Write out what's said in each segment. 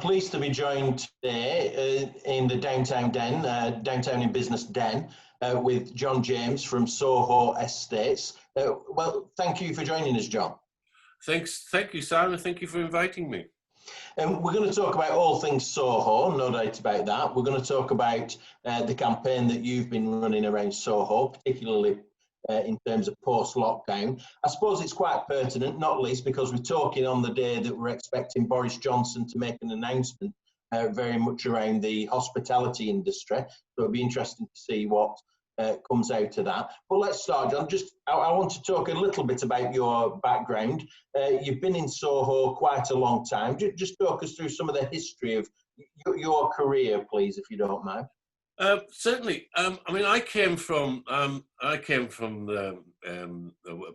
pleased to be joined today in the Downtown Den, Downtown in Business Den, with John James from Soho Estates. Well, thank you for joining us, John. Thank you, Simon. Thank you for inviting me. We're going to talk about all things Soho, no doubt about that. We're going to talk about the campaign that you've been running around Soho, particularly in terms of post-lockdown. I suppose it's quite pertinent, not least because we're talking on the day that we're expecting Boris Johnson to make an announcement very much around the hospitality industry. So it'll be interesting to see what comes out of that. But let's start, John. I want to talk a little bit about your background. You've been in Soho quite a long time. Just talk us through some of the history of your career, please, if you don't mind. Certainly. I mean, I came from a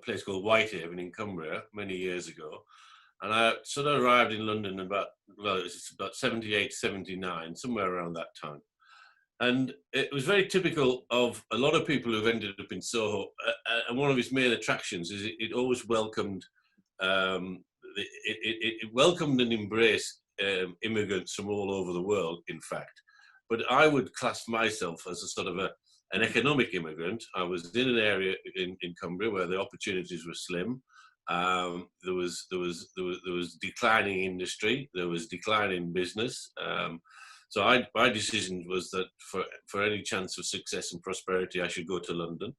place called Whitehaven in Cumbria many years ago, and I sort of arrived in London it was about 78, 79, somewhere around that time. And it was very typical of a lot of people who've ended up in Soho. And one of its main attractions is it always welcomed, it welcomed and embraced immigrants from all over the world, in fact. But I would class myself as a sort of an economic immigrant. I was in an area in Cumbria where the opportunities were slim. There was declining industry. There was declining business. So my decision was that for any chance of success and prosperity, I should go to London,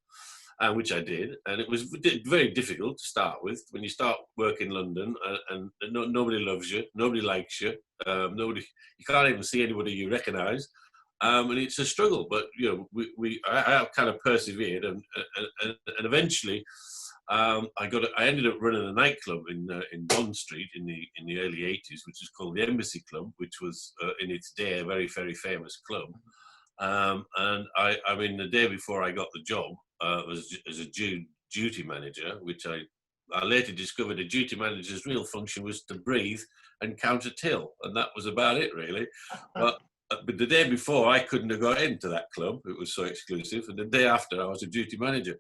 which I did. And it was very difficult to start with. When you start work in London and nobody loves you, nobody likes you, you can't even see anybody you recognise. And it's a struggle, but I kind of persevered, and eventually I ended up running a nightclub in Bond Street in the early 80s, which is called the Embassy Club, which was in its day a very, very famous club. And I mean, the day before I got the job was as a duty manager, which I later discovered a duty manager's real function was to breathe and count a till, and that was about it, really. But the day before, I couldn't have got into that club. It was so exclusive. And the day after, I was a duty manager.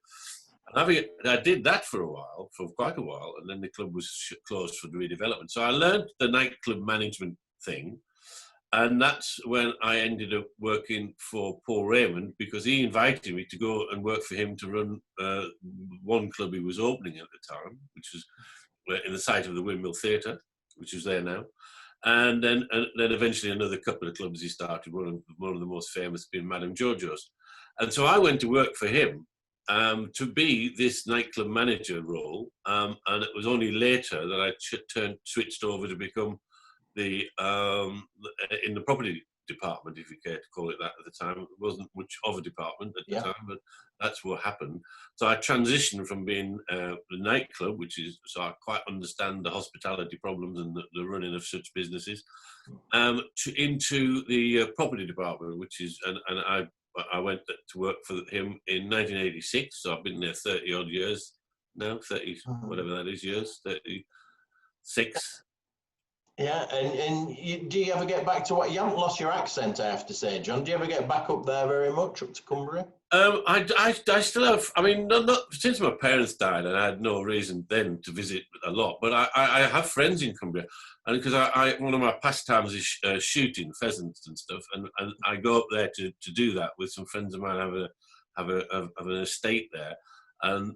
And I did that for quite a while, and then the club was closed for redevelopment. So I learned the nightclub management thing, and that's when I ended up working for Paul Raymond, because he invited me to go and work for him to run one club he was opening at the time, which was in the site of the Bulevar Theater, which is there now. And then eventually another couple of clubs he started, one of the most famous being Madame Jojo's. And so I went to work for him to be this nightclub manager role. And it was only later that I switched over to become in the property department, if you care to call it that at the time. It wasn't much of a department at the time, but that's what happened. So I transitioned from being the nightclub, so I quite understand the hospitality problems and the running of such businesses, into the property department, and I went to work for him in 1986. So I've been there 30 odd years now, 30, whatever that is, years, 36. Yeah, and do you ever get back to you haven't lost your accent, I have to say, John. Do you ever get back up there very much, up to Cumbria? I still have, I mean, not since my parents died, and I had no reason then to visit a lot, but I have friends in Cumbria, and because one of my pastimes is shooting pheasants and stuff, and I go up there to do that with some friends of mine. Have an estate there, and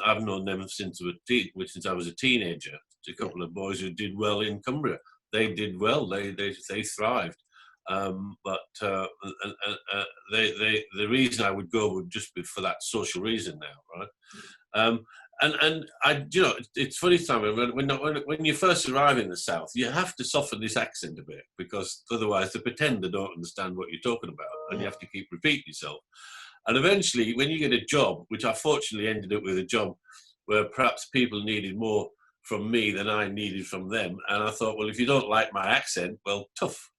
I've known them since I was a teenager. A couple of boys who did well in Cumbria. They did well. They thrived. But the reason I would go would just be for that social reason now, right? And it's funny, Simon, when you first arrive in the South, you have to soften this accent a bit, because otherwise they pretend they don't understand what you're talking about, and you have to keep repeating yourself. And eventually, when you get a job, which I fortunately ended up with a job where perhaps people needed more from me than I needed from them, and I thought, well, if you don't like my accent, well, tough.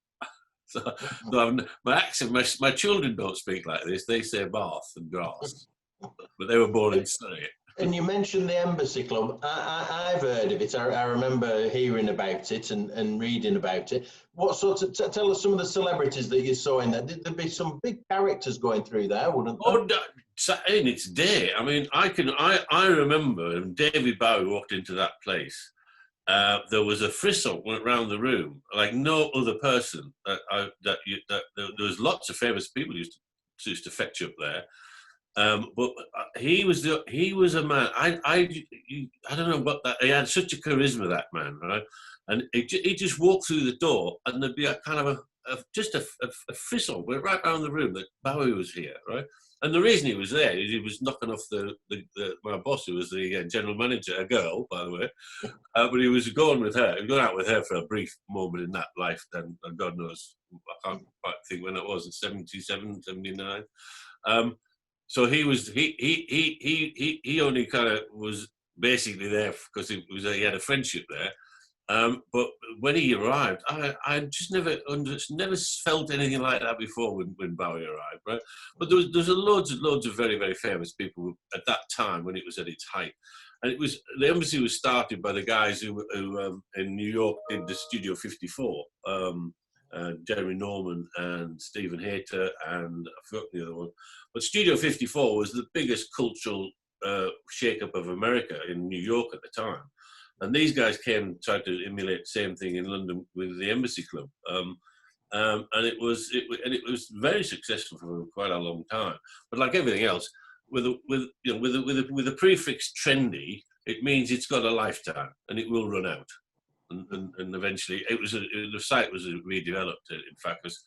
So my accent, my children don't speak like this. They say bath and grass, but they were born in Surrey. And you mentioned the Embassy Club. I've heard of it. I remember hearing about it and reading about it. What sort of, tell us some of the celebrities that you saw in there. Did there be some big characters going through there, wouldn't there? Oh, in its day. I mean, I remember David Bowie walked into that place, there was a frisson went around the room like no other person. There was lots of famous people used to fetch up there. But he was a man. I don't know what that. He had such a charisma, that man, right? And he just walked through the door, and there'd be a kind of a frisson went right around the room that Bowie was here, right? And the reason he was there is he was knocking off my boss, who was the general manager, a girl, by the way. But he was going with her. He was going out with her for a brief moment in that life. Then, and God knows, I can't quite think when it was. In 77, 79. So he only kind of was basically there because he had a friendship there. But when he arrived, I just never felt anything like that before when Bowie arrived, right? But there was loads of very, very famous people at that time when it was at its height. And the embassy was started by the guys who in New York did the Studio 54, Jeremy Norman and Stephen Hayter, and I forgot the other one. But Studio 54 was the biggest cultural shake-up of America in New York at the time. And these guys came and tried to emulate the same thing in London with the Embassy Club. And it was very successful for quite a long time. But like everything else, with the prefix trendy, it means it's got a lifetime and it will run out. And eventually, the site was redeveloped. In fact, as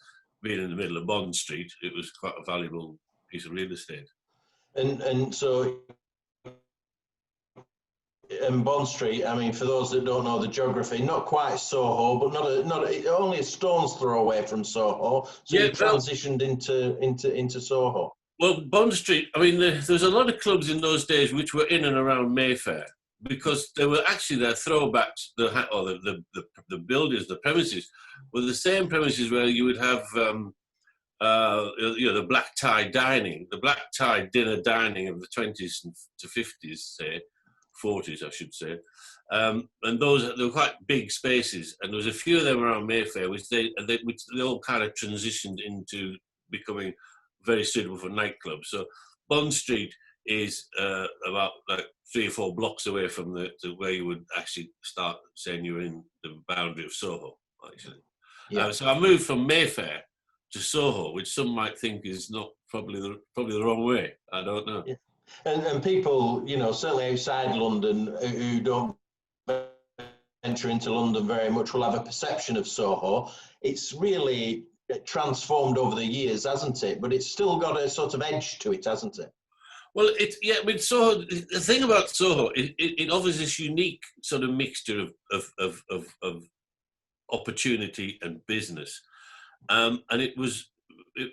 being in the middle of Bond Street, it was quite a valuable piece of real estate. And so, Bond Street, I mean, for those that don't know the geography, not quite Soho, but only a stone's throw away from Soho. So you transitioned into Soho. Well, Bond Street, I mean, there's a lot of clubs in those days which were in and around Mayfair, because they were actually their throwbacks. The buildings, the premises, were the same premises where you would have, the black tie dining, the black tie dinner dining of the 20s to 50s, say, 40s, I should say. And they were quite big spaces, and there was a few of them around Mayfair, which they all kind of transitioned into becoming very suitable for nightclubs. So Bond Street is about like 3 or 4 blocks away from where you would actually start saying you're in the boundary of Soho, actually. Yeah. So I moved from Mayfair to Soho, which some might think is not probably the wrong way. I don't know. Yeah. And people, certainly outside London, who don't venture into London very much, will have a perception of Soho. It's really transformed over the years, hasn't it? But it's still got a sort of edge to it, hasn't it? Well, Soho, the thing about Soho, it offers this unique sort of mixture of opportunity and business. And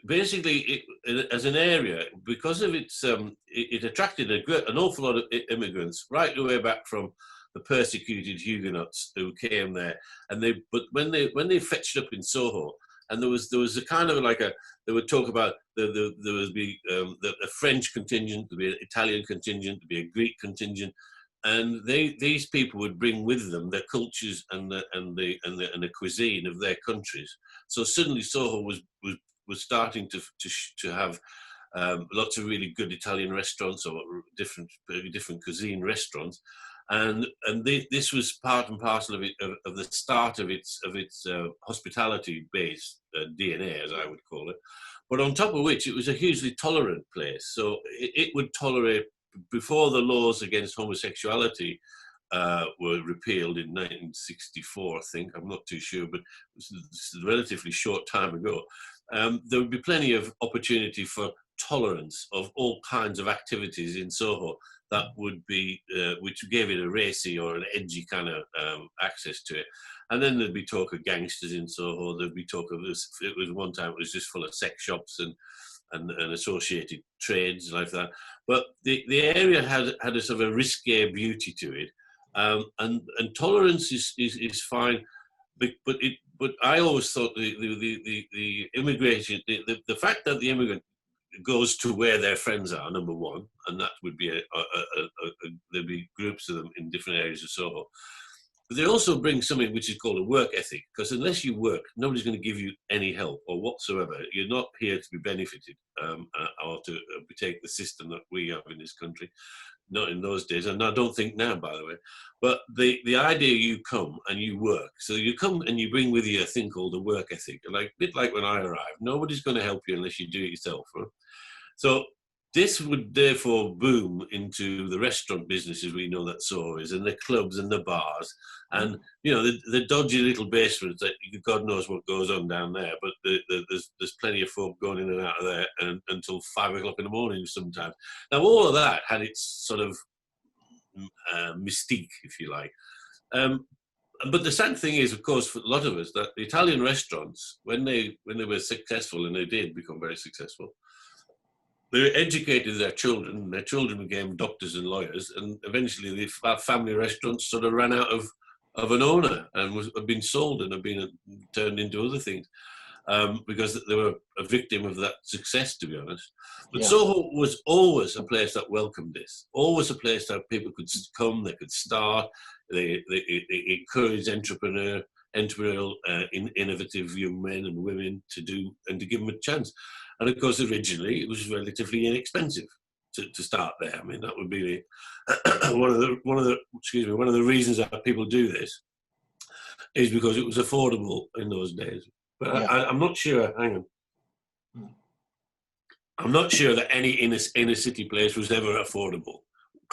basically, as an area, because of its, it attracted an awful lot of immigrants right the way back from the persecuted Huguenots who came there. But when they fetched up in Soho, and there was a kind of they would talk about there would be a French contingent, there'd be an Italian contingent, there'd be a Greek contingent, and these people would bring with them their cultures and the cuisine of their countries. So suddenly Soho was starting to have lots of really good Italian restaurants or different cuisine restaurants. And this was part and parcel of the start of its hospitality-based DNA, as I would call it. But on top of which, it was a hugely tolerant place. So it would tolerate, before the laws against homosexuality were repealed in 1964, I think. I'm not too sure, but this is a relatively short time ago. There would be plenty of opportunity for tolerance of all kinds of activities in Soho that would be, which gave it a racy or an edgy kind of access to it. And then there'd be talk of gangsters in Soho. There'd be talk of this. It was one time it was just full of sex shops and associated trades like that. But the area had a sort of a risque beauty to it, and tolerance is fine. But I always thought the immigration, the fact that the immigrant goes to where their friends are, number one, and that would be there'd be groups of them in different areas of Soho. But they also bring something which is called a work ethic, because unless you work, nobody's going to give you any help or whatsoever. You're not here to be benefited or to take the system that we have in this country. Not in those days, and I don't think now, by the way. But the idea you come and you work, so you come and you bring with you a thing called a work ethic, like a bit like when I arrived. Nobody's going to help you unless you do it yourself. Right? So this would therefore boom into the restaurant business as we know that Soho is, and the clubs and the bars, and you know the dodgy little basements that God knows what goes on down there. But there's plenty of folk going in and out of there until 5 o'clock in the morning sometimes. Now all of that had its sort of mystique, if you like. But the sad thing is, of course, for a lot of us, that the Italian restaurants, when they were successful, and they did become very successful, they educated their children, and their children became doctors and lawyers, and eventually the family restaurants sort of ran out of an owner and have been sold and have been turned into other things because they were a victim of that success, to be honest. But Soho was always a place that welcomed this, always a place that people could come, they could start, they encouraged entrepreneurial, innovative young men and women to do and to give them a chance. And of course, originally it was relatively inexpensive to start there. I mean, that would be one of the reasons that people do this is because it was affordable in those days. But I'm not sure. Hang on, I'm not sure that any inner city place was ever affordable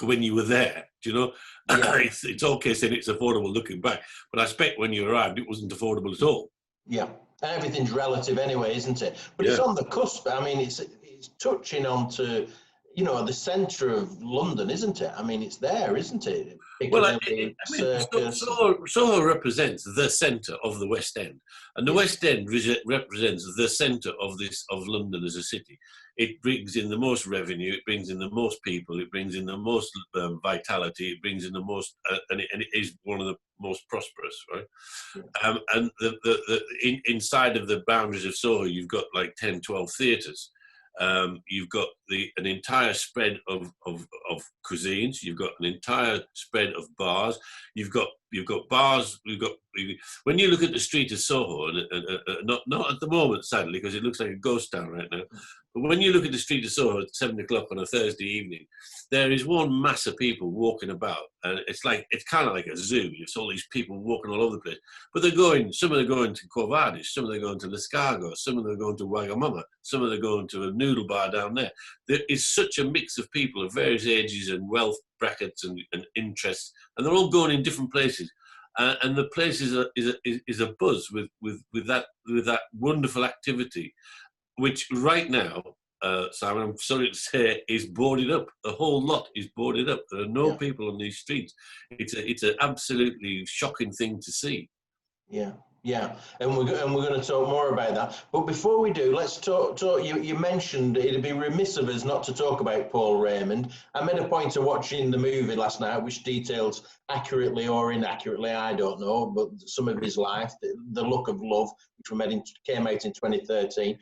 when you were there. Do you know? It's okay saying it's affordable looking back, but I expect when you arrived, it wasn't affordable at all. Yeah. Everything's relative anyway, isn't it? But it's on the cusp. I mean, it's touching onto, you know, the centre of London, isn't it? I mean, it's there, isn't it? Soho represents the centre of the West End, and the West End represents the centre of London as a city. It brings in the most revenue, it brings in the most people, it brings in the most vitality, it brings in the most, and it is one of the most prosperous, right? And inside of the boundaries of Soho, you've got like 10, 12 theatres. You've got an entire spread of cuisines. You've got an entire spread of bars. You've got bars. When you look at the street of Soho, and not at the moment, sadly, because it looks like a ghost town right now. But when you look at the street of Soho at 7 o'clock on a Thursday evening, there is one mass of people walking about, and it's kind of like a zoo. It's all these people walking all over the place. But some of them are going to Quo Vadis, some of them are going to L'Escargot, some of them are going to Wagamama, some of them are going to a noodle bar down there. There is such a mix of people of various ages and wealth brackets and interests, and they're all going in different places. And the place is a buzz with that wonderful activity, which right now, Simon, I'm sorry to say, is boarded up. The whole lot is boarded up. There are no people on these streets. It's an absolutely shocking thing to see. Yeah, and we're going to talk more about that. But before we do, let's talk. You mentioned it'd be remiss of us not to talk about Paul Raymond. I made a point of watching the movie last night, which details accurately or inaccurately, I don't know, but some of his life, The Look of Love, which came out in 2013.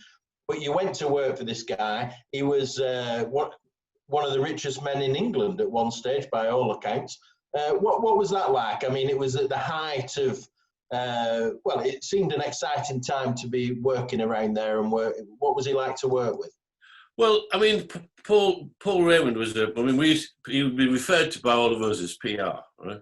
But you went to work for this guy. He was one of the richest men in England at one stage, by all accounts. What was that like? I mean, it was at the height of, it seemed an exciting time to be working around there. And what was he like to work with? Well, I mean, Paul Raymond was he would be referred to by all of us as PR, right?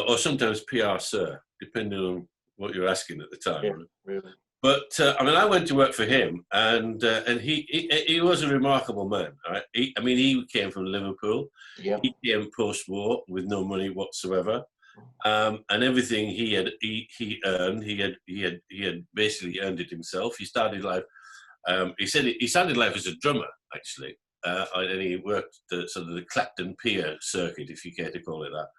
Or sometimes PR sir, depending on what you're asking at the time. Yeah, right? really. But I went to work for him, and he was a remarkable man. Right? He came from Liverpool. Yeah. He came post-war with no money whatsoever, and everything he earned, he had basically earned it himself. He started life. He said he started life as a drummer, actually, and he worked sort of the Clacton Pier circuit, if you care to call it that.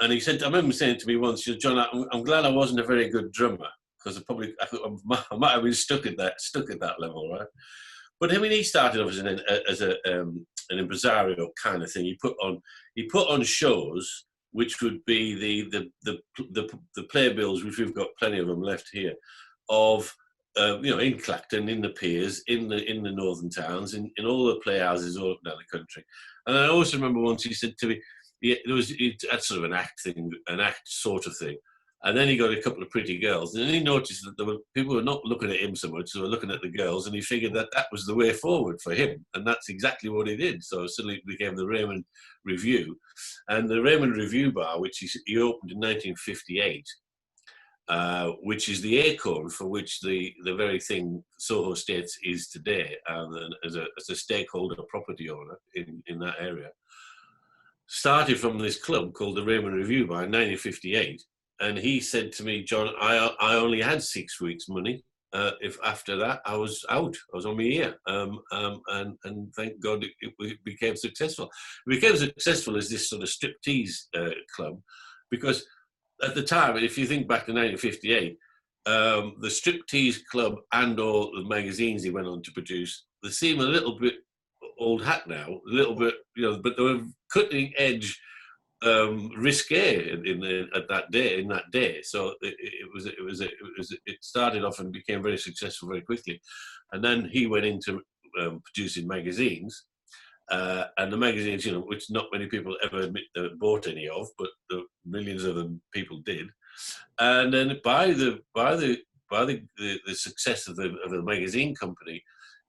And he said, I remember saying to me once, John, I'm glad I wasn't a very good drummer, because I might have been stuck at that level, right? But I mean, he started off as an impresario kind of thing. He put on shows, which would be the playbills, which we've got plenty of them left here, of in Clacton, in the piers, in the northern towns, in all the playhouses all up and down the country. And I also remember once he said to me, it had sort of an act sort of thing. And then he got a couple of pretty girls, and then he noticed that there were people who were not looking at him so much, so they were looking at the girls, and he figured that that was the way forward for him, and that's exactly what he did. So suddenly it became the Raymond Review, and the Raymond Review Bar, which he opened in 1958, which is the acorn for which the very thing Soho Estates is today, as a stakeholder property owner in that area. Started from this club called the Raymond Review Bar in 1958. And he said to me, John, I only had 6 weeks' money. If after that I was out, I was on my ear. And thank God it became successful. It became successful as this sort of striptease club, because at the time, if you think back to 1958, the striptease club and all the magazines he went on to produce, they seem a little bit old hat now, a little bit, but they were cutting edge. Risque in that day. So it started off and became very successful very quickly, and then he went into producing magazines, and the magazines, which not many people ever bought any of, but the millions of them people did. And then by the success of the magazine company,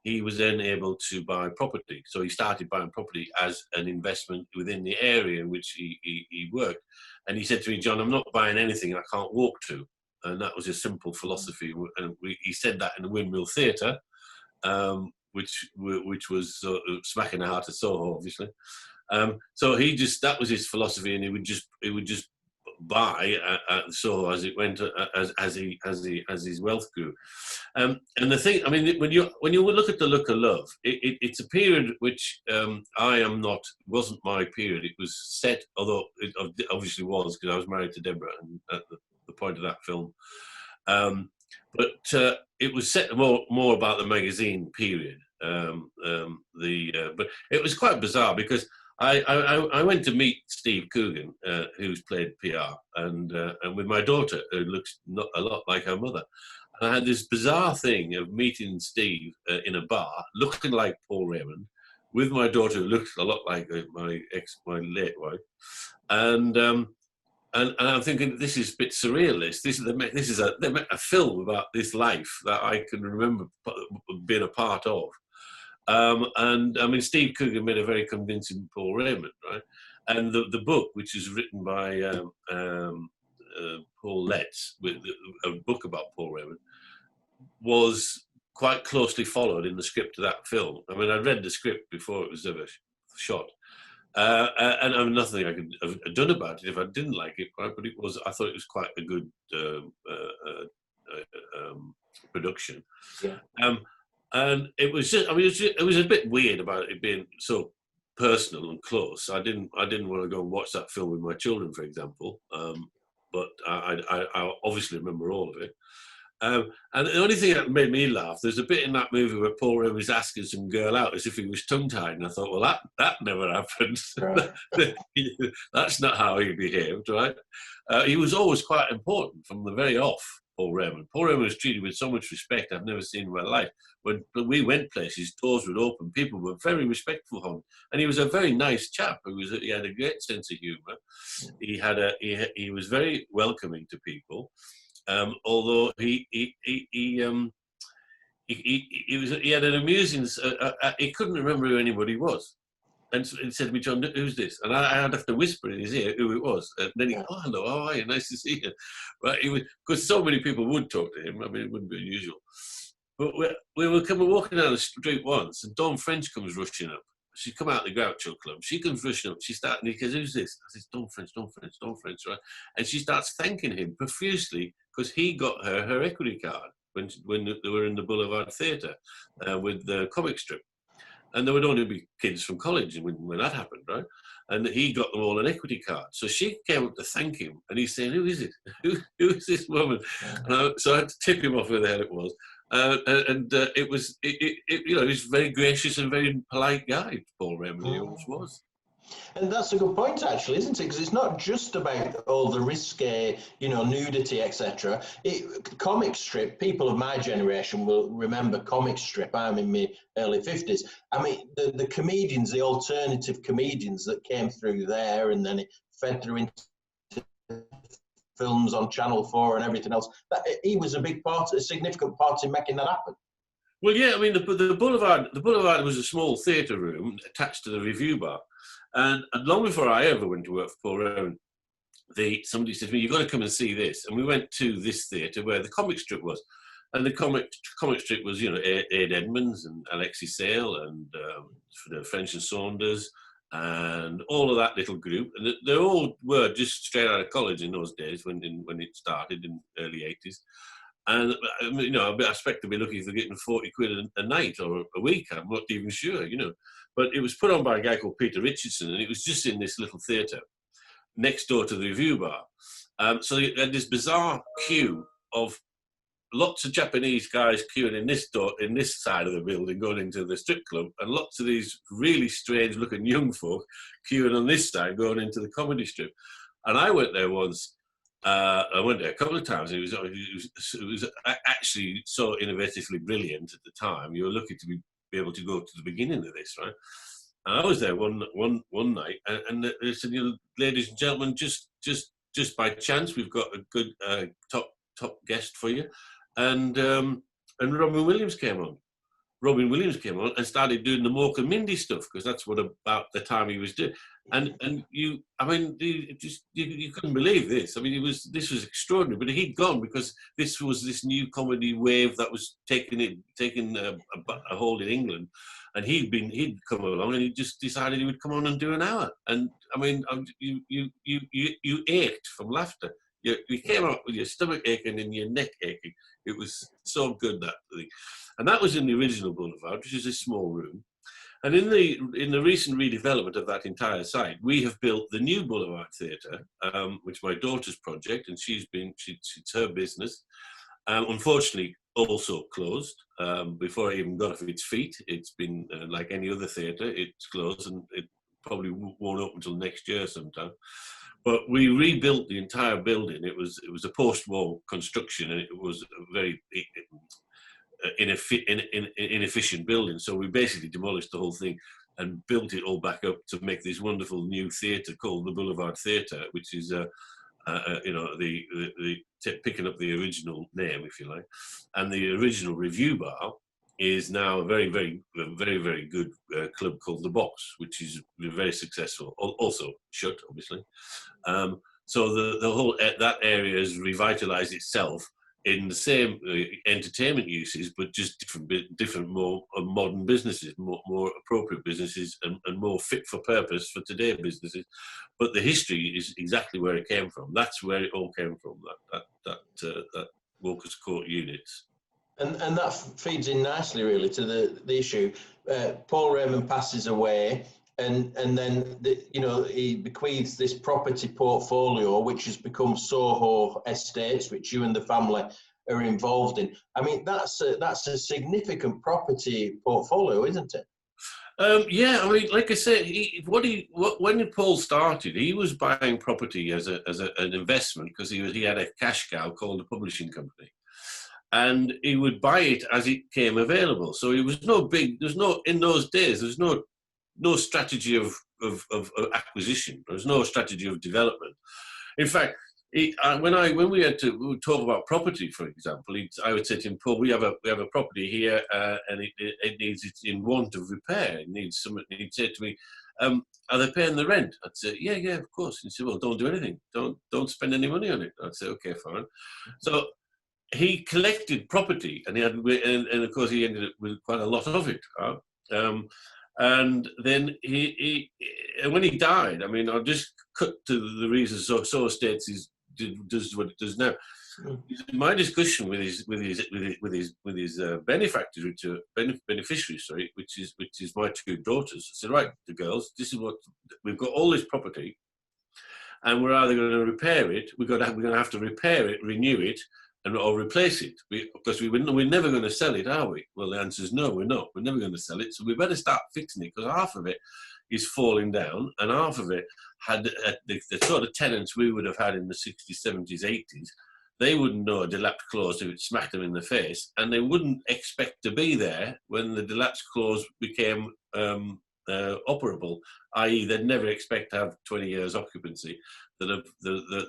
he was then able to buy property. So he started buying property as an investment within the area in which he worked. And he said to me, John, I'm not buying anything I can't walk to. And that was a simple philosophy. And he said that in the Windmill Theater, which was smack in the heart of Soho, obviously. So that was his philosophy, and he would just buy at Soho as it went, as his wealth grew. And the thing, I mean, when you look at the Look of Love, it's a period which wasn't my period. It was set, although it obviously was, because I was married to Deborah and at the point of that film. But it was set more about the magazine period. But it was quite bizarre, because I went to meet Steve Coogan, who's played PR, and with my daughter, who looks not a lot like her mother. And I had this bizarre thing of meeting Steve in a bar, looking like Paul Raymond, with my daughter, who looks a lot like my late wife, and I'm thinking, this is a bit surrealist. This is a film about this life that I can remember being a part of. And I mean, Steve Coogan made a very convincing Paul Raymond, right? And the book, which is written by Paul Letts, with a book about Paul Raymond, was quite closely followed in the script of that film. I mean, I read the script before it was ever shot, and I mean, nothing I could have done about it if I didn't like it, right? But I thought it was quite a good production. Yeah. And it was just, I mean, it was a bit weird about it being so personal and close. I didn't want to go and watch that film with my children, for example. But I obviously remember all of it. And the only thing that made me laugh, there's a bit in that movie where Paul Raymond was asking some girl out as if he was tongue-tied, and I thought, well, that never happened. Right. That's not how he behaved, right? He was always quite important from the very off, Paul Raymond. Paul Raymond was treated with so much respect I've never seen in my life. When we went places, doors would open, people were very respectful of him, and he was a very nice chap. He had a great sense of humour. He was very welcoming to people. Although he had an amusing. He couldn't remember who anybody was, and he said to me, "John, who's this?" And I'd have to whisper in his ear who it was. And then he, "Oh, hello, how are you? Nice to see you." But because so many people would talk to him. I mean, it wouldn't be unusual. But we were walking down the street once, and Dawn French comes rushing up. She'd come out of the Groucho Club. She comes rushing up. She starts, and he goes, "Who's this?" I said, Dawn French, right? And she starts thanking him profusely because he got her equity card when they were in the Bulevar Theater with the comic strip. And there would only be kids from college when that happened, right? And he got them all an equity card. So she came up to thank him, and he's saying, "Who is it? Who is this woman?" So I had to tip him off who the hell it was. It was, he was a very gracious and very polite guy, Paul Raymond. He always was. And that's a good point, actually, isn't it? Because it's not just about all the risque, nudity, etc. Comic strip, people of my generation will remember comic strip. I'm in my early 50s. I mean, the comedians, the alternative comedians that came through there, and then it fed through into films on Channel 4 and everything else. He was a significant part in making that happen. Well, yeah, I mean, the Boulevard was a small theatre room attached to the review bar. And long before I ever went to work for Paul Raymond, somebody said to me, "You've got to come and see this." And we went to this theatre where the comic strip was. And the comic strip was, Ed Edmonds and Alexis Sale and French and Saunders and all of that little group. And they all were just straight out of college in those days when it started in the early 80s. And, I expect to be looking for getting 40 quid a night or a week. I'm not even sure, But it was put on by a guy called Peter Richardson, and it was just in this little theatre next door to the review bar. So you had this bizarre queue of lots of Japanese guys queuing in this side of the building going into the strip club, and lots of these really strange-looking young folk queuing on this side going into the comedy strip. And I went there once. I went there a couple of times. It was actually so innovatively brilliant at the time. You were lucky to be able to go to the beginning of this, right? And I was there one night, and they said, "Ladies and gentlemen, just by chance, we've got a good top guest for you," and Robin Williams came on. Robin Williams came on and started doing the Mork and Mindy stuff, because that's what about the time he was doing. And you couldn't believe this. I mean, this was extraordinary. But he'd gone because this was this new comedy wave that was taking a hold in England, and he'd come along and he just decided he would come on and do an hour. And I mean, you ached from laughter. You came out with your stomach aching and your neck aching. It was so good, that thing. And that was in the original Boulevard, which is a small room. And in the recent redevelopment of that entire site, we have built the new Boulevard Theater, which is my daughter's project, and it's her business. Unfortunately, also closed before it even got off its feet. It's been like any other theatre, it's closed, and it probably won't open until next year sometime. But we rebuilt the entire building. It was a post-war construction, and it was a very inefficient building. So we basically demolished the whole thing and built it all back up to make this wonderful new theatre called the Bulevar Theater, which is picking up the original name, if you like. And the original review bar is now a very, very, very, very good club called The Box, which is very successful. Also shut, obviously. So the whole that area has revitalised itself in the same entertainment uses, but just different, more modern businesses, more appropriate businesses, and more fit for purpose for today's businesses. But the history is exactly where it came from. That's where it all came from. That Walker's Court units. And that feeds in nicely, really, to the issue. Paul Raymond passes away, and then he bequeaths this property portfolio, which has become Soho Estates, which you and the family are involved in. I mean, that's a significant property portfolio, isn't it? Yeah, I mean, like I said, when Paul started, he was buying property as an investment, because he had a cash cow called a publishing company. And he would buy it as it came available. So it was in those days, there's no strategy of acquisition. There was no strategy of development. In fact, when we had to talk about property, for example, I would say to him, "Paul, we have a property here, and it's in want of repair. It needs something." He'd say to me, "Are they paying the rent?" I'd say, "Yeah, of course." He'd say, "Well, don't do anything. Don't spend any money on it." I'd say, "Okay, fine." So he collected property, and of course he ended up with quite a lot of it. And then when he died, I mean, I'll just cut to the reason Soho Estates does what it does now. My discussion with his benefactors, which are beneficiaries, sorry, which is my two daughters. I said, "Right, the girls, this is what we've got, all this property, and we're either going to repair it, we're going to have to repair it, renew it, or replace it, because we're never going to sell it, are we? Well, the answer is no, we're not. We're never going to sell it, so we better start fixing it, because half of it is falling down, and half of it had the sort of tenants we would have had in the 60s, 70s, 80s. They wouldn't know a delapsed clause if it smacked them in the face, and they wouldn't expect to be there when the delapsed clause became operable, i.e. they'd never expect to have 20 years occupancy. There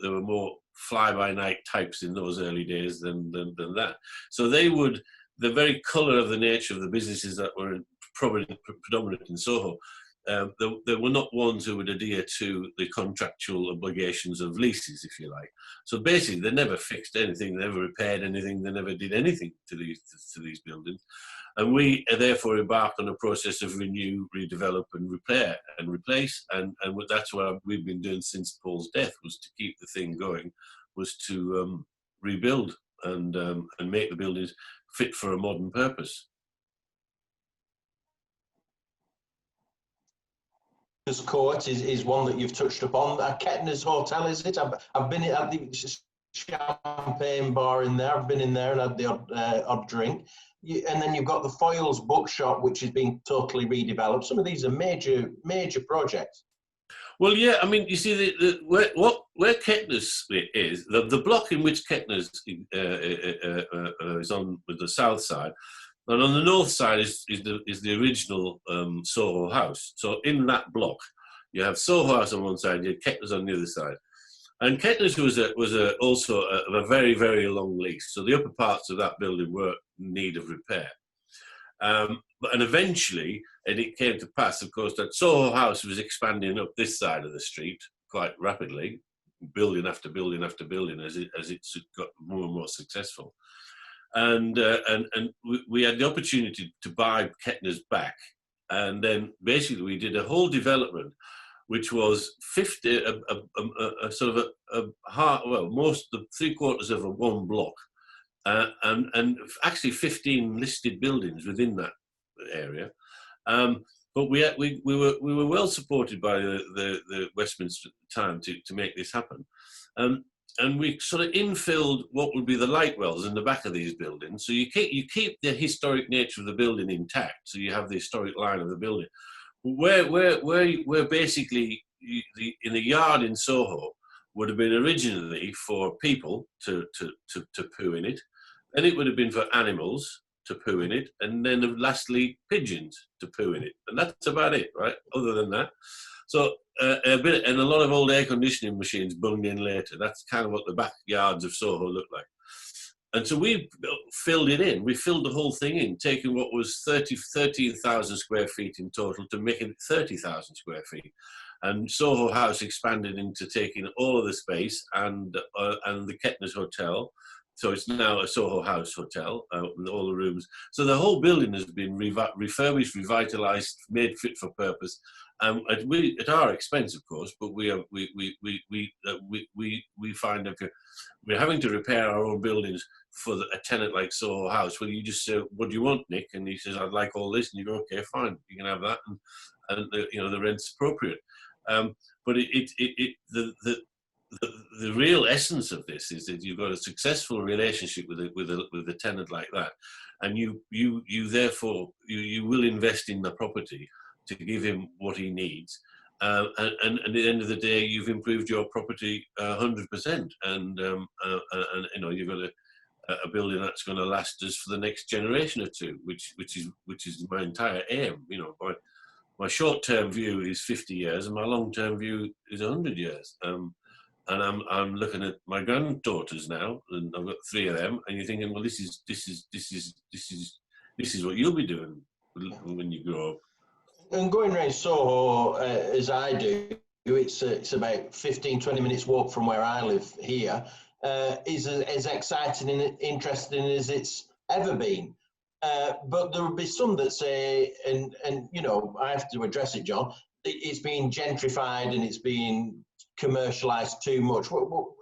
were more fly-by-night types in those early days than that. So the very colour of the nature of the businesses that were predominant in Soho, they were not ones who would adhere to the contractual obligations of leases, if you like. So basically, they never fixed anything, they never repaired anything, they never did anything to these buildings. And we therefore embarked on a process of renew, redevelop, and repair and replace. And that's what we've been doing since Paul's death, was to keep the thing going, was to rebuild and make the buildings fit for a modern purpose. Court is one that you've touched upon. Kettner's Hotel, is it? I've been at the champagne bar in there. I've been in there and had the odd drink. And then you've got the Foyles bookshop, which is being totally redeveloped. Some of these are major projects. Well, yeah, I mean, you see, where Kettner's is, the block in which Kettner's is on with the south side, and on the north side is the original Soho House. So in that block, you have Soho House on one side, you have Kettner's on the other side. And Kettner's was also a very, very long lease. So the upper parts of that building were in need of repair. And eventually, and it came to pass, of course, that Soho House was expanding up this side of the street quite rapidly, building after building after building as it got more and more successful. And we had the opportunity to buy Kettner's back, and then basically we did a whole development, which was 50, most the 3/4 of one block, and actually 15 listed buildings within that area. But we were well supported by the Westminster at the time to make this happen. And we sort of infilled what would be the light wells in the back of these buildings. So you keep the historic nature of the building intact. So you have the historic line of the building. Where basically in the yard in Soho would have been originally for people to poo in it. Then it would have been for animals to poo in it. And then lastly, pigeons to poo in it. And that's about it, right? Other than that. So and a lot of old air conditioning machines bunged in later. That's kind of what the backyards of Soho look like. And so we filled it in. We filled the whole thing in, taking what was 13,000 square feet in total to making it 30,000 square feet. And Soho House expanded into taking all of the space and the Kettner's Hotel. So it's now a Soho House hotel with all the rooms. So the whole building has been refurbished, revitalised, made fit for purpose. At our expense, of course, but we find that we're having to repair our own buildings for a tenant like Soho House. Well, you just say, "What do you want, Nick?" And he says, "I'd like all this," and you go, "Okay, fine, you can have that," and the rent's appropriate. But the real essence of this is that you've got a successful relationship with a tenant like that, and you therefore will invest in the property to give him what he needs, and at the end of the day, you've improved your property 100%, and you've got a building that's going to last us for the next generation or two, which is my entire aim. My short-term view is 50 years, and my long-term view is 100 years. And I'm looking at my granddaughters now, and I've got 3 of them, and you're thinking, well, this is what you'll be doing when you grow up. And going around Soho, as I do, it's about 15-20 minutes walk from where I live here, is as exciting and interesting as it's ever been. But there will be some that say, and I have to address it, John, it's being gentrified and it's being commercialised too much.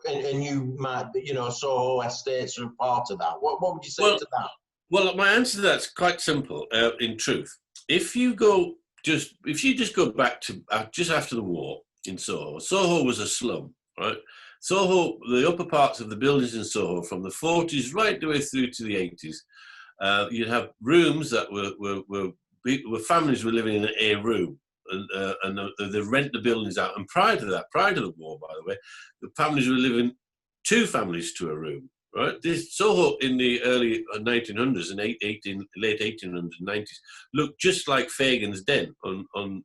And you might, Soho estates are part of that. What would you say to that? Well, my answer to that's quite simple. In truth, if you just go back to just after the war in Soho, Soho was a slum, right? Soho, the upper parts of the buildings in Soho, from the 40s right the way through to the 80s, you'd have rooms that were families were living in a room, and they rent the buildings out. And prior to that, prior to the war, by the way, the families were living 2 families to a room. Right, this Soho in the early 1900s and late 1800s and 90s looked just like Fagin's Den on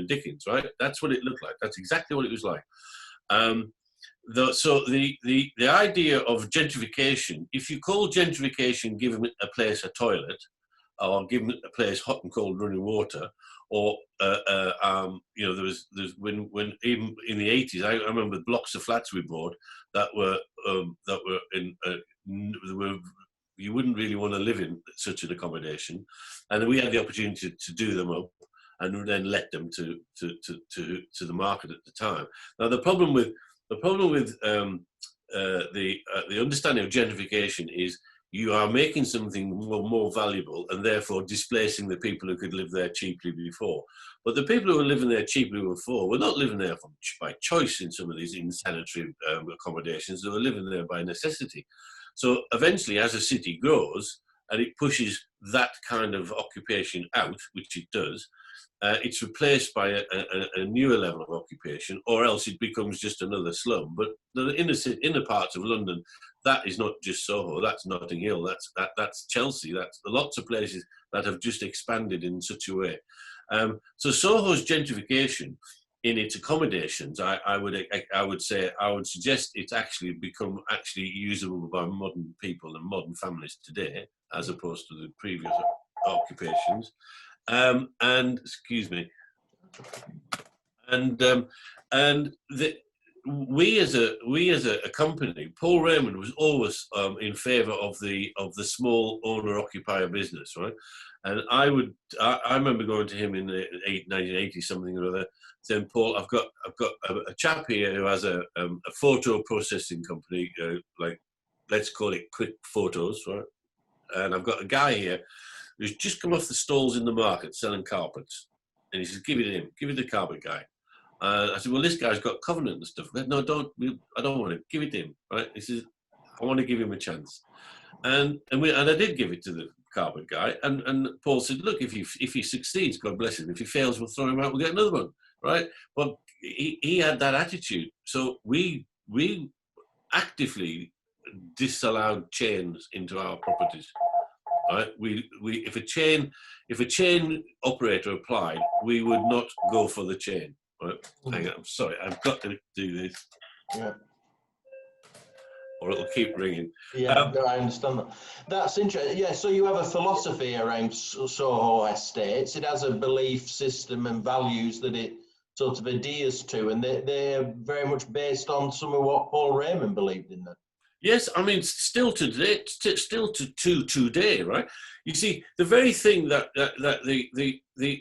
Dickens. Right, that's what it looked like. That's exactly what it was like. So the idea of gentrification, if you call gentrification giving a place a toilet, or giving a place hot and cold running water, or there's when even in the 80s, I remember blocks of flats we bought that were in you wouldn't really want to live in such an accommodation, and we had the opportunity to do them up and then let them to the market at the time. Now the problem with the understanding of gentrification is you are making something more valuable and therefore displacing the people who could live there cheaply before. But the people who were living there cheaply before were not living there by choice in some of these insanitary accommodations. They were living there by necessity. So eventually, as a city grows and it pushes that kind of occupation out, which it does, it's replaced by a newer level of occupation, or else it becomes just another slum. But the inner parts of London, that is not just Soho, that's Notting Hill, that's Chelsea, that's lots of places that have just expanded in such a way. So Soho's gentrification in its accommodations, I would suggest it's actually become usable by modern people and modern families today, as opposed to the previous occupations. And excuse me, we as a company, Paul Raymond was always in favour of the small owner occupier business, right? And I remember going to him in 1980 something or other, saying, Paul, I've got a chap here who has a photo processing company, like let's call it Quick Photos, right? And I've got a guy here who's just come off the stalls in the market selling carpets. And he says, give it the carpet guy. I said, well, this guy's got covenant and stuff. No, I don't want to. Give it to him, right? He says, I want to give him a chance. And I did give it to the carpet guy. And Paul said, look, if he succeeds, God bless him. If he fails, we'll throw him out, we'll get another one, right? But he had that attitude. So we actively disallowed chains into our properties. Right? If a chain operator applied, we would not go for the chain. Right? Hang on, I'm sorry, I've got to do this. Yeah. Or it'll keep ringing. Yeah, no, I understand that. That's interesting. Yeah, so you have a philosophy around Soho Estates. It has a belief system and values that it sort of adheres to, and they're very much based on some of what Paul Raymond believed in them. Yes, I mean, still to today, right? You see, the very thing that the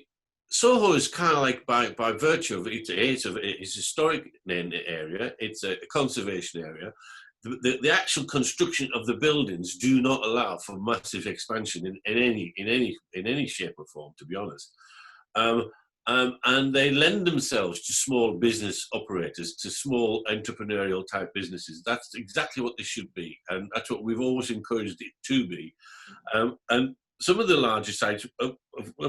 Soho is kind of like by virtue of it's a historic area, it's a conservation area. The actual construction of the buildings do not allow for massive expansion in any shape or form, to be honest. And they lend themselves to small business operators, to small entrepreneurial type businesses. That's exactly what they should be, and that's what we've always encouraged it to be. And some of the larger sites have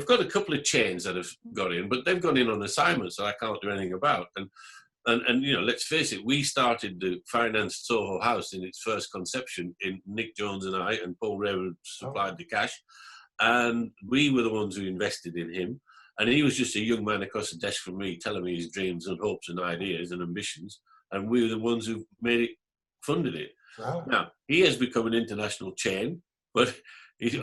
got a couple of chains that have got in, but they've gone in on assignments that I can't do anything about. And you know, let's face it, we started to finance Soho House in its first conception. In Nick Jones and I, and Paul Raymond supplied the cash, and we were the ones who invested in him. And he was just a young man across the desk from me, telling me his dreams and hopes and ideas and ambitions. And we were the ones who funded it. Wow. Now, he has become an international chain, but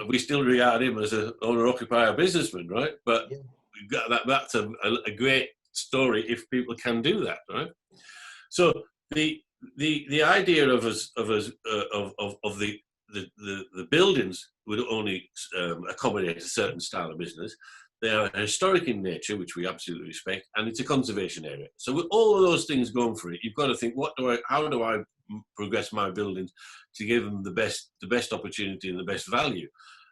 we still regard him as an owner-occupier businessman, right? But yeah, we've got that's a great story if people can do that, right? So the idea of the buildings would only accommodate a certain style of business. They are historic in nature, which we absolutely respect, and it's a conservation area. So with all of those things going for it, you've got to think, how do I progress my buildings to give them the best opportunity and the best value?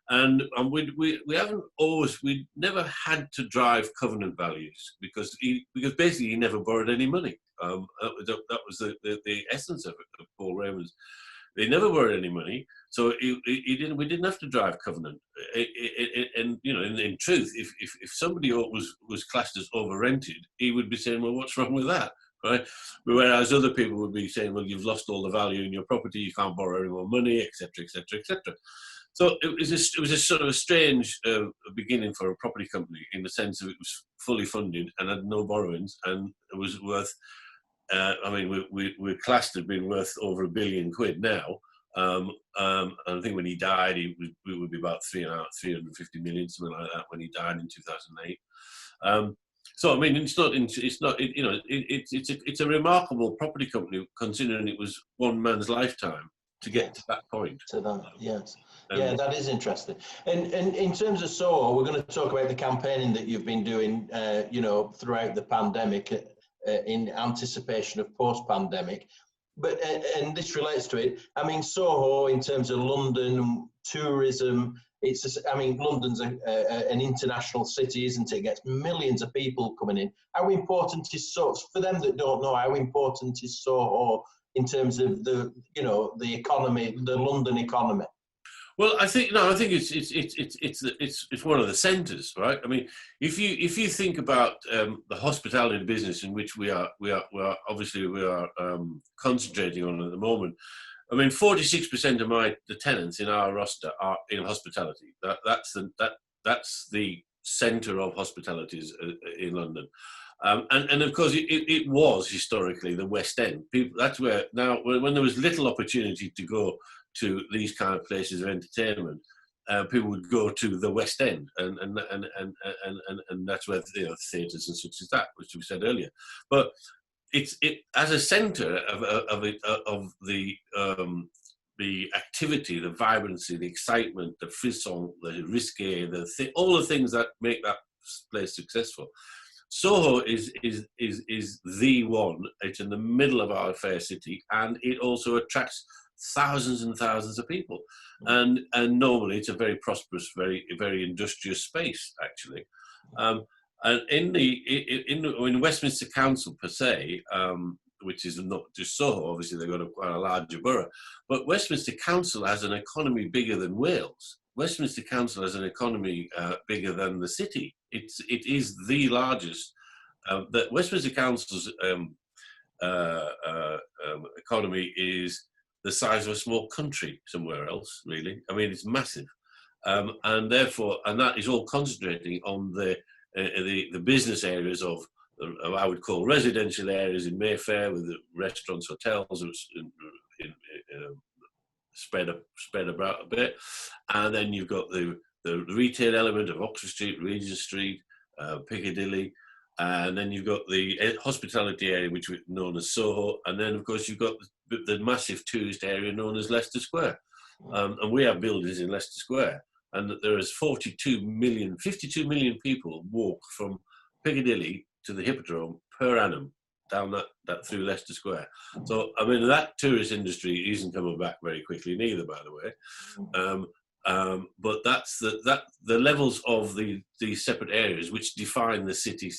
And we haven't always, we never had to drive covenant values because basically he never borrowed any money. That was the essence of it, of Paul Raymond's. They never borrowed any money, so we didn't have to drive covenant. And you know, in truth, if somebody was classed as over rented, he would be saying, well, what's wrong with that? Right? Whereas other people would be saying, well, you've lost all the value in your property, you can't borrow any more money, etc., etc., etc. So it was a sort of a strange beginning for a property company in the sense that it was fully funded and had no borrowings, and it was worth. I mean, we're classed as being worth over £1 billion now. And I think when he died, it would be about 350 million, something like that, when he died in 2008. So I mean, it's a remarkable property company considering it was one man's lifetime to get to that point. To that, yes. Yeah, that is interesting. And in terms of Soho, we're going to talk about the campaigning that you've been doing, you know, throughout the pandemic in anticipation of post-pandemic. But, and this relates to it, I mean, Soho, in terms of London, tourism, I mean, London's an international city, isn't it? It gets millions of people coming in. How important is Soho, for them that don't know, how important is Soho in terms of the, you know, the economy, the London economy? Well, I think it's one of the centres, right? I mean, if you think about the hospitality business in which we are concentrating on at the moment. I mean, 46% of the tenants in our roster are in hospitality. That's the centre of hospitalities in London. And of course, it was historically the West End. That's where now, when there was little opportunity to go to these kind of places of entertainment, people would go to the West End, and that's where, you know, theatres and such as that, which we said earlier. But it as a centre of the activity, the vibrancy, the excitement, the frisson, the risque, all the things that make that place successful. Soho is the one. It's in the middle of our fair city, and it also attracts thousands and thousands of people. And normally it's a very prosperous, very industrious space, actually. And in Westminster Council per se, which is not just Soho, obviously they've got quite a larger borough, but Westminster Council has an economy bigger than Wales. Westminster Council has an economy bigger than the city. It is the largest. The Westminster Council's economy is the size of a small country somewhere else, really. I mean, it's massive. And therefore, and that is all concentrating on the business areas of I would call residential areas in Mayfair, with the restaurants, hotels, spread about a bit. And then you've got the retail element of Oxford Street, Regent Street, Piccadilly. And then you've got the hospitality area, which is known as Soho. And then, of course, you've got the massive tourist area known as Leicester Square. And we have buildings in Leicester Square. And there is 52 million people walk from Piccadilly to the Hippodrome per annum down that through Leicester Square. So, I mean, that tourist industry isn't coming back very quickly neither, by the way. But that's the levels of these separate areas which define the city,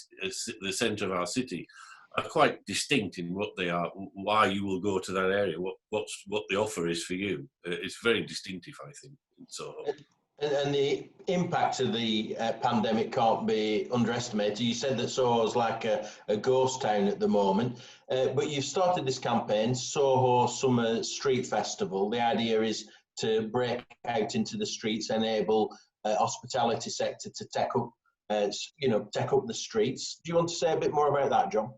the centre of our city, are quite distinct in what they are, why you will go to that area, what the offer is for you. It's very distinctive, I think, in Soho. And the impact of the pandemic can't be underestimated. You said that Soho's like a ghost town at the moment, but you've started this campaign, Soho Summer Street Festival. The idea is to break out into the streets, enable hospitality sector to take up the streets. Do you want to say a bit more about that, John?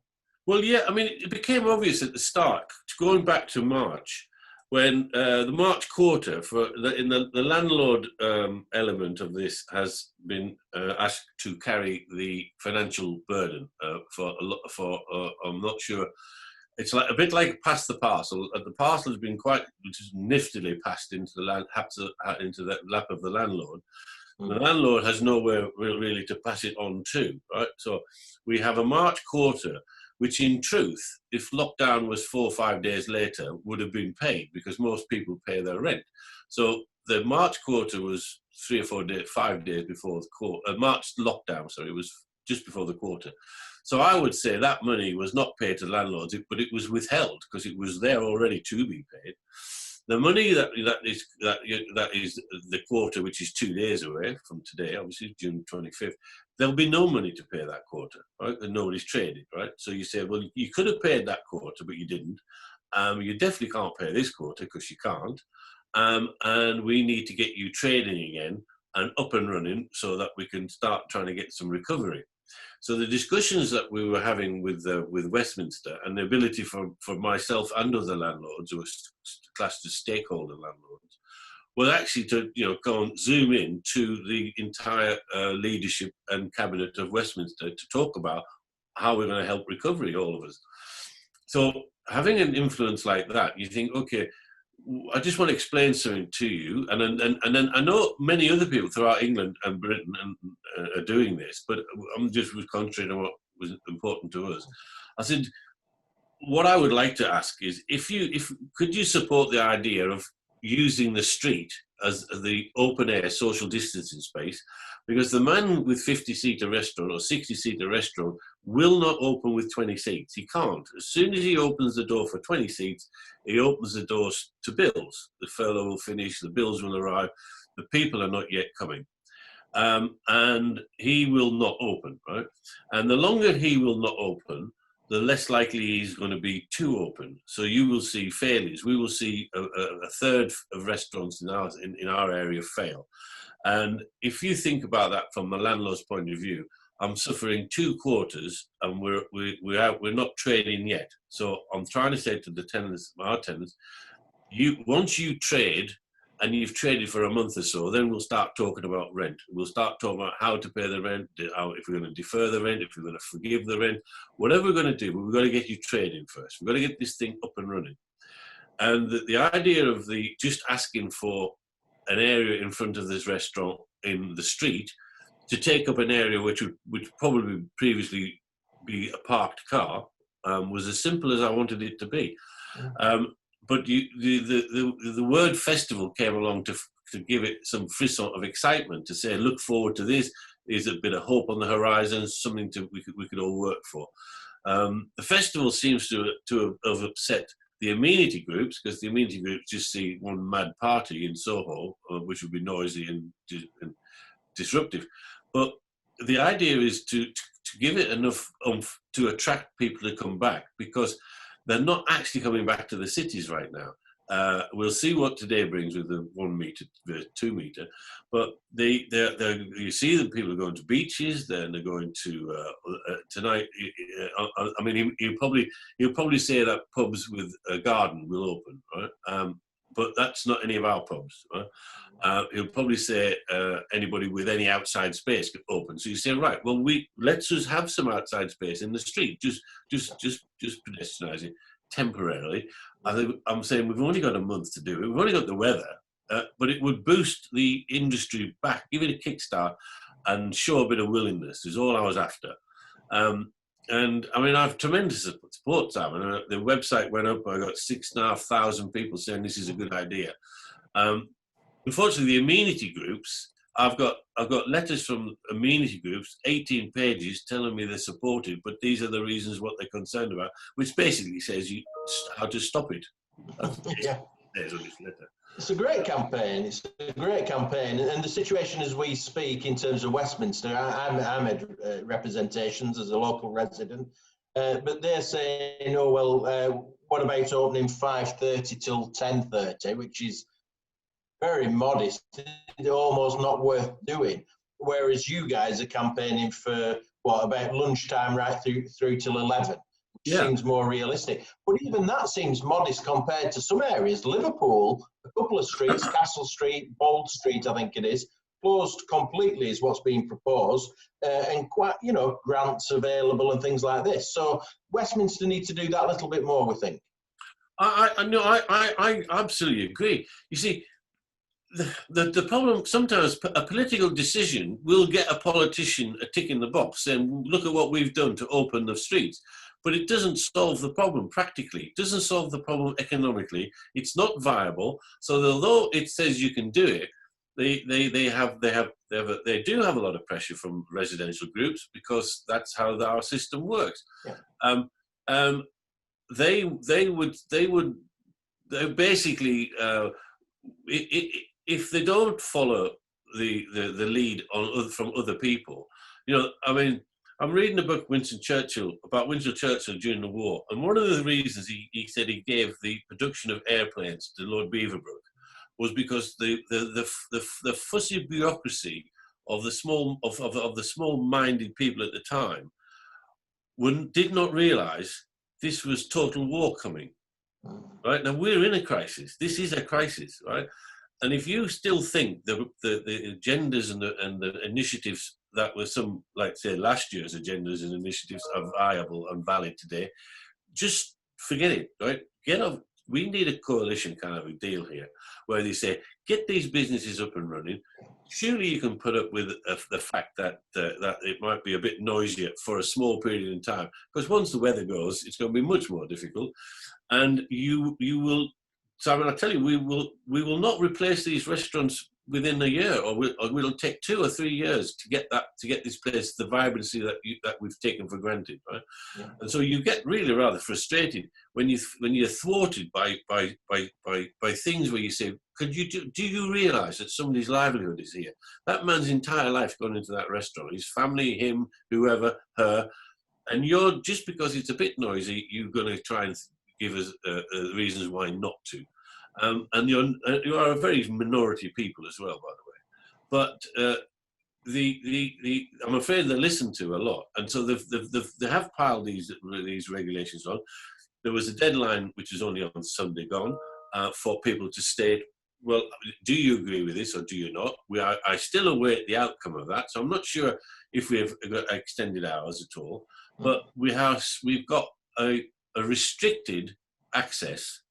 Well, yeah, I mean, it became obvious at the start, going back to March, when the March quarter, in the landlord element of this has been asked to carry the financial burden for I'm not sure. It's like a bit like pass the parcel. The parcel has been quite niftily passed into the lap of the landlord. The landlord has nowhere really to pass it on to, right? So we have a March quarter, which in truth, if lockdown was 4 or 5 days later, would have been paid because most people pay their rent. So the March quarter was 3 or 4 days, 5 days before the quarter. March lockdown, sorry, it was just before the quarter. So I would say that money was not paid to landlords, but it was withheld because it was there already to be paid. The money that is the quarter, which is 2 days away from today, obviously June 25th, there'll be no money to pay that quarter, right? And nobody's traded, right? So you say, well, you could have paid that quarter, but you didn't. You definitely can't pay this quarter because you can't. And we need to get you trading again and up and running so that we can start trying to get some recovery. So the discussions that we were having with Westminster, and the ability for myself and other landlords who were classed as stakeholder landlords, was actually to go and zoom in to the entire leadership and cabinet of Westminster to talk about how we're going to help recovery, all of us. So having an influence like that, you think, okay, I just want to explain something to you, and then I know many other people throughout England and Britain are doing this, but I'm just contrary to what was important to us. I said, what I would like to ask is, could you support the idea of using the street as the open air social distancing space? Because the man with 50-seater restaurant or 60-seater restaurant will not open with 20 seats. He can't. As soon as he opens the door for 20 seats, he opens the doors to bills. The furlough will finish, the bills will arrive, the people are not yet coming. And he will not open, right? And the longer he will not open, the less likely he's going to be to open. So you will see failures. We will see a third of restaurants in our area fail. And if you think about that from the landlord's point of view, I'm suffering 2 quarters and we're not trading yet. So I'm trying to say to the tenants, our tenants, once you trade and you've traded for a month or so, then we'll start talking about rent. We'll start talking about how to pay the rent, if we're going to defer the rent, if we're going to forgive the rent, whatever we're going to do, but we've got to get you trading first. We've got to get this thing up and running. And the idea of just asking for an area in front of this restaurant in the street to take up an area which would probably previously be a parked car was as simple as I wanted it to be. But the word festival came along to give it some frisson of excitement, to say, look forward to this, is a bit of hope on the horizon, something we could all work for. The festival seems to have upset the amenity groups, because the amenity groups just see one mad party in Soho, which would be noisy and disruptive. But the idea is to give it enough oomph to attract people to come back, because they're not actually coming back to the cities right now. We'll see what today brings with the 1 meter, the 2 meter, but you see that people are going to beaches. They're going to tonight. I mean, he'll probably say that pubs with a garden will open, right? But that's not any of our pubs. Right? He'll probably say anybody with any outside space could open. So you say, right, well, let's just have some outside space in the street, just pedestrianising temporarily. I'm saying we've only got a month to do it. We've only got the weather, but it would boost the industry back, give it a kickstart, and show a bit of willingness is all I was after. And I mean, I have tremendous support, Sam. And the website went up. I got 6,500 people saying this is a good idea. Unfortunately, the amenity groups, I've got letters from amenity groups, 18 pages, telling me they're supportive, but these are the reasons what they're concerned about, which basically says how to stop it. Yeah. It's a great campaign. It's a great campaign, and the situation as we speak in terms of Westminster, I made representations as a local resident, but they're saying, oh well, what about opening 5:30 till 10:30, which is very modest, almost not worth doing. Whereas you guys are campaigning for what, about lunchtime right through till 11. Yeah. Seems more realistic, but even that seems modest compared to some areas. Liverpool, a couple of streets, Castle Street, Bold Street, I think it is, closed completely is what's being proposed, and quite, grants available and things like this. So Westminster need to do that a little bit more, we think. I absolutely agree. You see, the problem, sometimes a political decision will get a politician a tick in the box saying, look at what we've done to open the streets. but it doesn't solve the problem practically. It doesn't solve the problem economically. It's not viable. So although it says you can do it, they do have a lot of pressure from residential groups, because that's how our system works. Yeah. They basically, if they don't follow the lead from other people, I mean, I'm reading a book, Winston Churchill during the war, and one of the reasons he said he gave the production of airplanes to Lord Beaverbrook was because the fussy bureaucracy of the small-minded people at the time did not realise this was total war coming. Right now, we're in a crisis. This is a crisis, right? And if you still think the agendas and the initiatives that were like say last year's agendas and initiatives are viable and valid today, just forget it, right? Get off. We need a coalition kind of a deal here, where they say, get these businesses up and running. Surely you can put up with the fact that it might be a bit noisier for a small period in time, because once the weather goes, it's going to be much more difficult, and you will. So I mean, I tell you, we will not replace these restaurants within a year, or it'll take 2 or 3 years to get this place the vibrancy that we've taken for granted, right? Yeah. And so you get really rather frustrated when you're thwarted by things where you say, do you realise that somebody's livelihood is here? That man's entire life gone into that restaurant, his family, him, whoever, her, and you're, just because it's a bit noisy, you're going to try and give us reasons why not to. And you are a very minority people as well, by the way. But I'm afraid they're listened to a lot, and so they have piled these regulations on. There was a deadline, which is only on Sunday gone, for people to state, well, do you agree with this or do you not? I still await the outcome of that, so I'm not sure if we've got extended hours at all. But we've got a restricted access,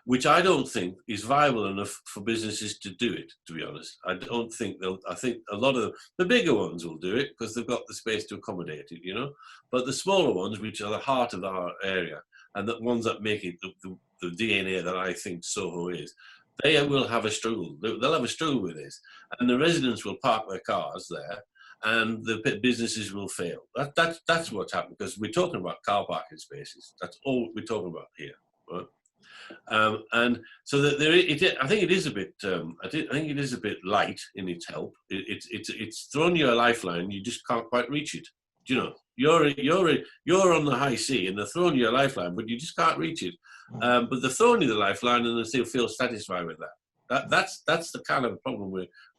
which I don't think is viable enough for businesses to do it, to be honest. I don't think I think a lot of the bigger ones will do it because they've got the space to accommodate it, But the smaller ones, which are the heart of our area, and the ones that make it the DNA that I think Soho is, they will have a struggle. They'll have a struggle with this. And the residents will park their cars there, and the businesses will fail. That's what's happened, because we're talking about car parking spaces. That's all we're talking about here, right? And so that I think it is a bit. I think it is a bit light in its help. It's thrown you a lifeline. You just can't quite reach it. You're on the high sea, and they're throwing you a lifeline, but you just can't reach it. But they're throwing you the lifeline, and they still feel satisfied with that. That's the kind of problem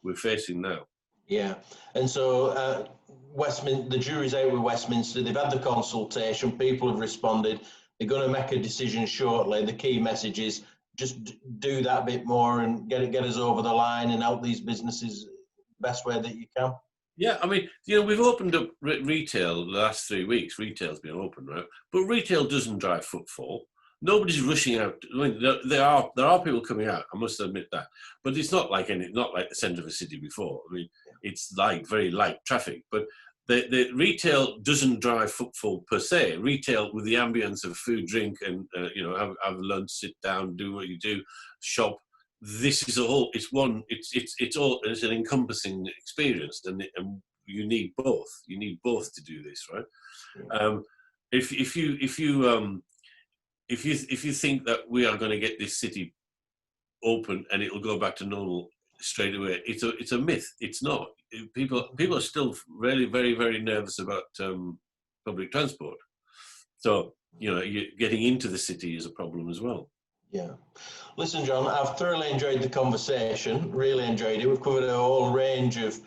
we're facing now. Yeah, and so the jury's out with Westminster. They've had the consultation. People have responded. They're going to make a decision shortly. The key message is just do that bit more and get us over the line and help these businesses best way that you can. Yeah, I mean, we've opened up retail the last 3 weeks. Retail's been open, right? But retail doesn't drive footfall. Nobody's rushing out. I mean, there are people coming out. I must admit that, but it's not like the centre of a city before. I mean, it's like very light traffic, but the retail doesn't drive footfall per se. Retail with the ambience of food, drink, and have lunch, sit down, do what you do, shop. This is a whole. It's an encompassing experience, and you need both. You need both to do this, right? If you think that we are going to get this city open and it will go back to normal straight away, it's a myth. It's not. People are still really very, very nervous about public transport. So getting into the city is a problem as well. Yeah. Listen, John, I've thoroughly enjoyed the conversation. Really enjoyed it. We've covered a whole range of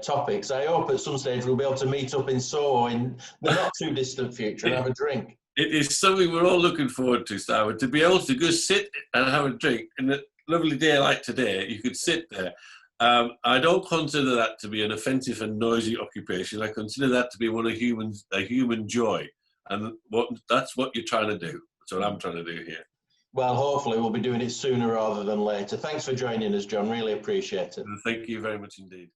topics. I hope at some stage we'll be able to meet up in Soho in the not too distant future and have a drink. It is something we're all looking forward to, Simon, to be able to go sit and have a drink. In a lovely day like today, you could sit there. I don't consider that to be an offensive and noisy occupation. I consider that to be a human joy. And that's what you're trying to do. That's what I'm trying to do here. Well, hopefully we'll be doing it sooner rather than later. Thanks for joining us, John. Really appreciate it. Thank you very much indeed.